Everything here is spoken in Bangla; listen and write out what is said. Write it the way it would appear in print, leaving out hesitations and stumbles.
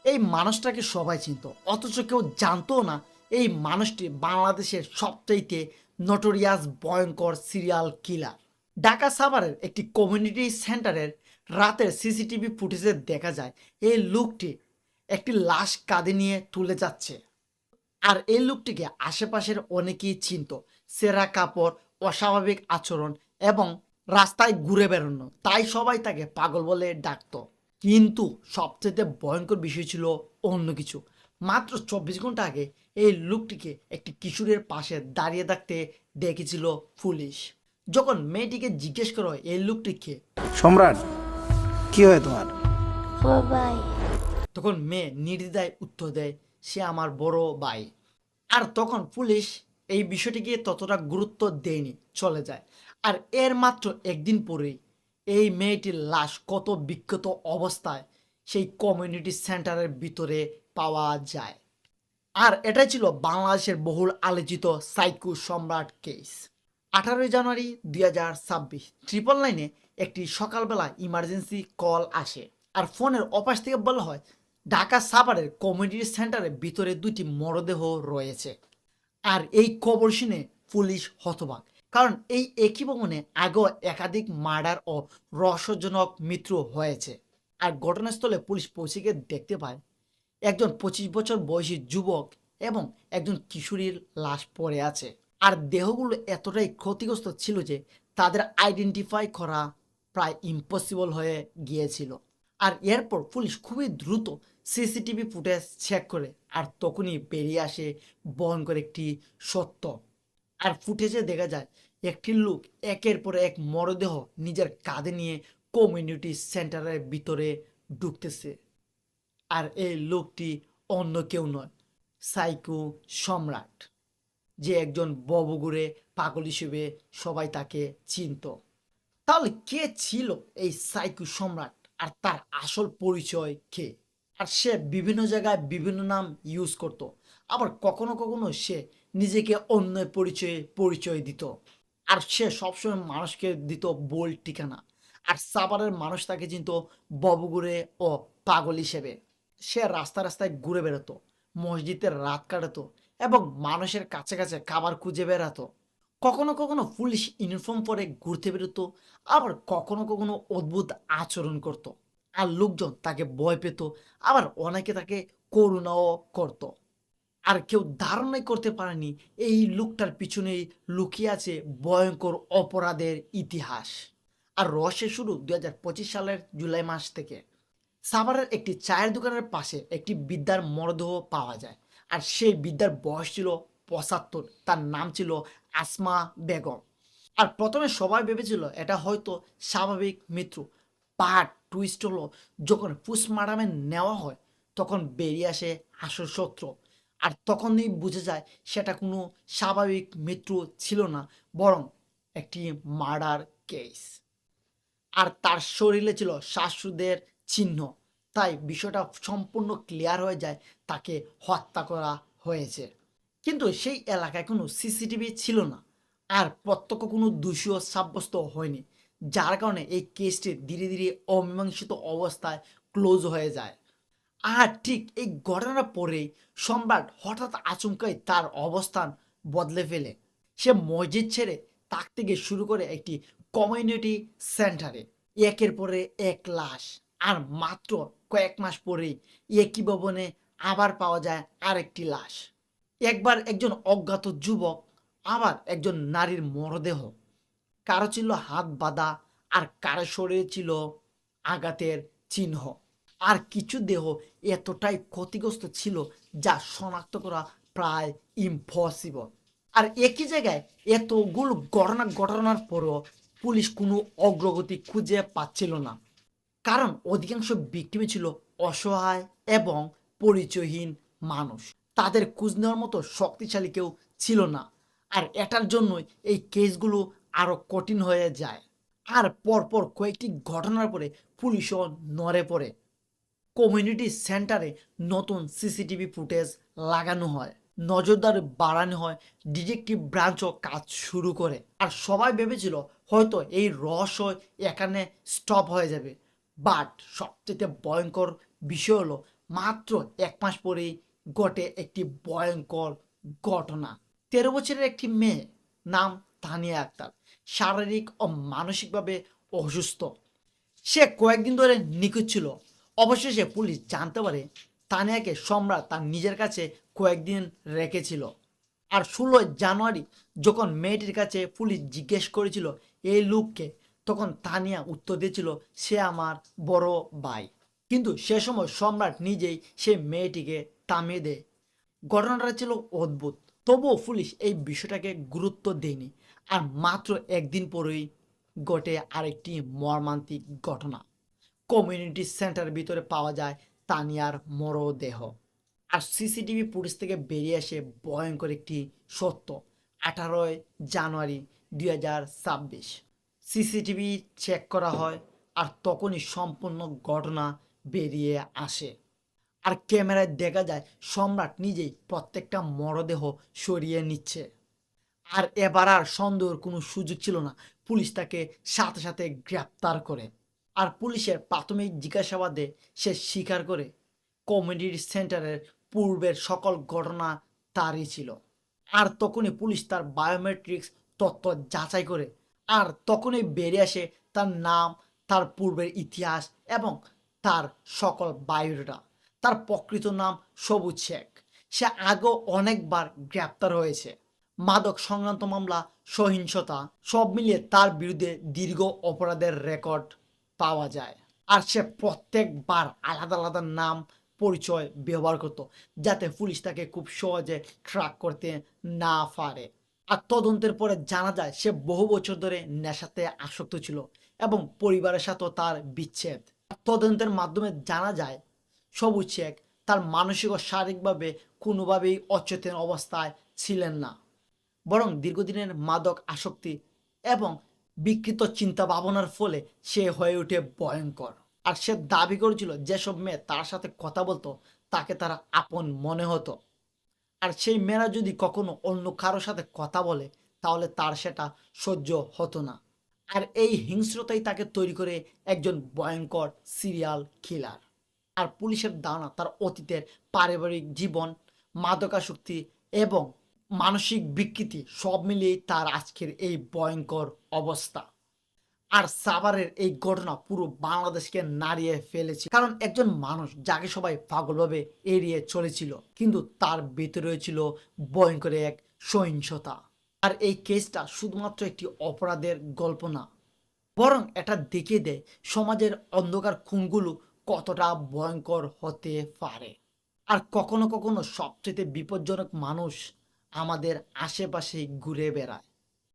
এই মানুষটাকে সবাই চিনত, অথচ কেউ জানতো না এই মানুষটি বাংলাদেশের সবচাইতে নটোরিয়াস ভয়ঙ্কর সিরিয়াল কিলার। ঢাকা সাভারের একটি কমিউনিটি সেন্টারের রাতের সিসিটিভি ফুটেজে দেখা যায় এই লোকটি একটি লাশ কাঁধে নিয়ে তুলে যাচ্ছে। আর এই লোকটিকে আশেপাশের অনেকেই চিনত। ছেঁড়া কাপড়, অস্বাভাবিক আচরণ এবং রাস্তায় ঘুরে বেড়ানো, তাই সবাই তাকে পাগল বলে ডাকতো। কিন্তু সবচেয়ে ভয়ঙ্কর বিষয় ছিল অন্য কিছু। মাত্র 24 ঘন্টা আগে এই লোকটিকে একটি কিশোরের পাশে দাঁড়িয়ে থাকতে দেখেছিল পুলিশ। যখন মেয়েটিকে জিজ্ঞেস করো এই লোকটিকে, সম্রাট, কি হয় তোমার? আমার ভাই। তখন মেয়ে নির্দ্বিধায় উত্তর দেয়, সে আমার বড় ভাই। আর তখন পুলিশ এই বিষয়টিকে ততটা গুরুত্ব দেয়নি, চলে যায়। আর এর মাত্র একদিন পরেই এই মেয়েটির লাশ কত বিক্ষত অবস্থায় সেই কমিউনিটি সেন্টারের ভিতরে পাওয়া যায়। আর এটাই ছিল বাংলাদেশের বহুল আলোচিত সাইকো সম্রাট কেস। 18 জানুয়ারি 2026 999-এ একটি সকালবেলা ইমার্জেন্সি কল আসে। আর ফোনের অপাশ থেকে বলা হয় ঢাকা সাভারের কমিউনিটি সেন্টারের ভিতরে দুটি মরদেহ রয়েছে। আর এই খবর শুনে পুলিশ হতবাক, কারণ এই একই ভবনে আগেও একাধিক মার্ডার ও রহস্যজনক মৃত্যু হয়েছে। আর ঘটনাস্থলে পুলিশ পৌঁছে গিয়ে দেখতে পায় একজন 25 বছর বয়সী যুবক এবং একজন কিশোরীর লাশ পড়ে আছে। আর দেহগুলো এতটাই ক্ষতিগ্রস্ত ছিল যে তাদের আইডেন্টিফাই করা প্রায় ইম্পসিবল হয়ে গিয়েছিল। আর এরপর পুলিশ খুবই দ্রুত সিসিটিভি ফুটেজ চেক করে, আর তখনই বেরিয়ে আসে ভয়ঙ্কর একটি সত্য। আর ফুটেজে দেখা যায় একটি লোক একের পর এক মরদেহ নিজের কাঁধে নিয়ে কমিউনিটি সেন্টারের ভিতরে ঢুকতেছে। আর এই লোকটি অন্য কেউ নয়, সাইকো সম্রাট, যে একজন ববগুড়ে পাগল হিসেবে সবাই তাকে চিনত। তাহলে কে ছিল এই সাইকো সম্রাট, আর তার আসল পরিচয় কে? আর সে বিভিন্ন জায়গায় বিভিন্ন নাম ইউজ করত, আবার কখনো কখনো সে নিজেকে অন্য পরিচয় দিত। আর সে সবসময় মানুষকে দিত বোল ঠিকানা। আর সাভারের মানুষ তাকে চিনত ববগুড়ে ও পাগল হিসেবে। সে রাস্তা রাস্তায় ঘুরে বেড়াতো, মসজিদের রাত কাটাতো এবং মানুষের কাছে কাছে খাবার খুঁজে বেড়াতো। কখনো কখনো পুলিশ ইউনিফর্ম পরে ঘুরতে বেরোতো, আবার কখনো কখনো অদ্ভুত আচরণ করত। আর লোকজন তাকে ভয় পেত, আবার অনেকে তাকে করুণাও করত। আর কেউ ধারণাই করতে পারেনি এই লোকটার পিছনেই লুকিয়ে আছে ভয়ঙ্কর অপরাধের ইতিহাস। আর রহস্যের শুরু 2025 সালের জুলাই মাস থেকে। সাভারের একটি চায়ের দোকানের পাশে একটি বৃদ্ধার মরদেহ পাওয়া যায়। আর সেই বৃদ্ধার বয়স ছিল 75। তার নাম ছিল আসমা বেগম। আর প্রথমে সবাই ভেবেছিল এটা হয়তো স্বাভাবিক মৃত্যু, বাট টুইস্ট হলো যখন পোস্টমর্টমে নেওয়া হয় তখন বেরিয়ে আসে আসল সত্য। আর তখনই বুঝে যায় সেটা কোনো স্বাভাবিক মৃত্যু ছিল না, বরং একটি মার্ডার কেস। আর তার শরীরে ছিল শ্বাসরোধের চিহ্ন। তাই বিষয়টা সম্পূর্ণ ক্লিয়ার হয়ে যায় তাকে হত্যা করা হয়েছে। কিন্তু সেই এলাকায় কোনো সিসিটিভি ছিল না, আর প্রত্যক্ষ কোনো দোষীও সাব্যস্ত হয়নি, যার কারণে এই কেসটি ধীরে ধীরে অমীমাংসিত অবস্থায় ক্লোজ হয়ে যায়। আর ঠিক এই ঘটনার পরেই সম্রাট হঠাৎ আচমকাই তার অবস্থান বদলে ফেলে। সে মসজিদ ছেড়ে থাকতে গিয়ে শুরু করে একটি কমিউনিটি সেন্টারে। একের পরে এক লাশ। আর মাত্র কয়েক মাস পরেই একই ভবনে আবার পাওয়া যায় আরেকটি লাশ। একবার একজন অজ্ঞাত যুবক, আবার একজন নারীর মরদেহ। কারো ছিল হাত বাঁধা, আর কারো শরীরে ছিল আঘাতের চিহ্ন। আর কিছু দেহ এতটাই ক্ষতিগ্রস্ত ছিল যা শনাক্ত করা প্রায় ইম্পসিবল। আর একই জায়গায় এতগুলো ঘটনার পরও পুলিশ কোনো অগ্রগতি খুঁজে পাচ্ছিল না, কারণ অধিকাংশ ভিকটিমই ছিল অসহায় এবং পরিচয়হীন মানুষ। তাদের খোঁজ নেওয়ার মতো শক্তিশালী কেউ ছিল না। আর এটার জন্যই এই কেসগুলো আরও কঠিন হয়ে যায়। আর পরপর কয়েকটি ঘটনার পরে পুলিশও নড়ে পড়ে। কমিউনিটি সেন্টারে নতুন সিসিটিভি ফুটেজ লাগানো হয়, নজরদারি বাড়ানো হয়, ডিটেকটিভ ব্রাঞ্চও কাজ শুরু করে। আর সবাই ভেবেছিল হয়তো এই রহস্য এখানে স্টপ হয়ে যাবে। বাট সবচেয়ে ভয়ঙ্কর বিষয় হলো মাত্র 1 মাস পরেই ঘটে একটি ভয়ঙ্কর ঘটনা। 13 বছরের একটি মেয়ে, নাম তানিয়া আক্তার, শারীরিক ও মানসিকভাবে অসুস্থ। সে কয়েকদিন ধরে নিখোঁজ ছিল। অবশেষে পুলিশ জানতে পারে তানিয়াকে সম্রাট তার নিজের কাছে কয়েকদিন রেখেছিল। আর 16 জানুয়ারি যখন মেয়েটির কাছে পুলিশ জিজ্ঞেস করেছিল এই লোককে, তখন তানিয়া উত্তর দিয়েছিল সে আমার বড় ভাই। কিন্তু সে সময় সম্রাট নিজেই সেই মেয়েটিকে থামিয়ে দেয়। ঘটনাটা ছিল অদ্ভুত, তবুও পুলিশ এই বিষয়টাকে গুরুত্ব দেয়নি। আর মাত্র একদিন পরেই ঘটে আরেকটি মর্মান্তিক ঘটনা। কমিউনিটি সেন্টারের ভিতরে পাওয়া যায় তানিয়ার মরদেহ। আর সিসিটিভি ফুটেজ থেকে বেরিয়ে আসে ভয়ঙ্কর একটি সত্য। 18 জানুয়ারি 2026 সিসিটিভি চেক করা হয়, আর তখনই সম্পূর্ণ ঘটনা বেরিয়ে আসে। আর ক্যামেরায় দেখা যায় সম্রাট নিজেই প্রত্যেকটা মরদেহ সরিয়ে নিচ্ছে। আর এবার আর সন্দেহের কোনো সুযোগ ছিল না। পুলিশ তাকে সাথে সাথে গ্রেপ্তার করে। আর পুলিশের প্রাথমিক জিজ্ঞাসাবাদে সে স্বীকার করে কমিউনিটি সেন্টারের পূর্বের সকল ঘটনা তারই ছিল। আর তখনই পুলিশ তার বায়োমেট্রিক্স তথ্য যাচাই করে, আর তখনই বেরিয়ে আসে তার নাম, তার পূর্বের ইতিহাস এবং তার সকল বায়োডাটা। তার প্রকৃত নাম সবুজ শেখ। সে আগেও অনেকবার গ্রেপ্তার হয়েছে। মাদক সংক্রান্ত মামলা, সহিংসতা, সব মিলিয়ে তার বিরুদ্ধে দীর্ঘ অপরাধের রেকর্ড পাওয়া যায়। আর সে প্রত্যেকবার আলাদা আলাদা নাম, পরিচয় ব্যবহার করত, যাতে পুলিশ তাকে খুব সহজে ট্র্যাক করতে না পারে। আর তদন্তের পরে জানা যায় সে বহু বছর ধরে নেশাতে আসক্ত ছিল এবং পরিবারের সাথেও তার বিচ্ছেদ। তদন্তের মাধ্যমে জানা যায় সবুজ শেখ তার মানসিক ও শারীরিকভাবে কোনোভাবেই অচেতন অবস্থায় ছিলেন না, বরং দীর্ঘদিনের মাদক আসক্তি এবং বিকৃত চিন্তা ভাবনার ফলে সে হয়ে ওঠে ভয়ঙ্কর। আর সে দাবি করেছিল যেসব মেয়ে তার সাথে কথা বলতো তাকে তারা আপন মনে হতো। আর সেই মেয়েরা যদি কখনো অন্য কারোর সাথে কথা বলে তাহলে তার সেটা সহ্য হতো না। আর এই হিংস্রতাই তাকে তৈরি করে একজন ভয়ঙ্কর সিরিয়াল কিলার। আর পুলিশের ধারণা তার অতীতের পারিবারিক জীবন, মাদকাসক্তি এবং মানসিক বিকৃতি সব মিলিয়ে তার আজকের এই ভয়ঙ্কর অবস্থা। আর সাভারের এই ঘটনা পুরো বাংলাদেশকে নাড়িয়ে ফেলেছে, কারণ একজন মানুষ যাকে সবাই পাগলভাবে এড়িয়ে চলেছিল, কিন্তু তার ভেতরে ছিল ভয়ঙ্কর এক সহিংসতা। আর এই কেসটা শুধুমাত্র একটি অপরাধের গল্প না, বরং এটা দেখিয়ে দেয় সমাজের অন্ধকার খুনগুলো কতটা ভয়ঙ্কর হতে পারে। আর কখনো কখনো সবচেয়ে বিপজ্জনক মানুষ আমাদের আশেপাশে ঘুরে বেড়ায়।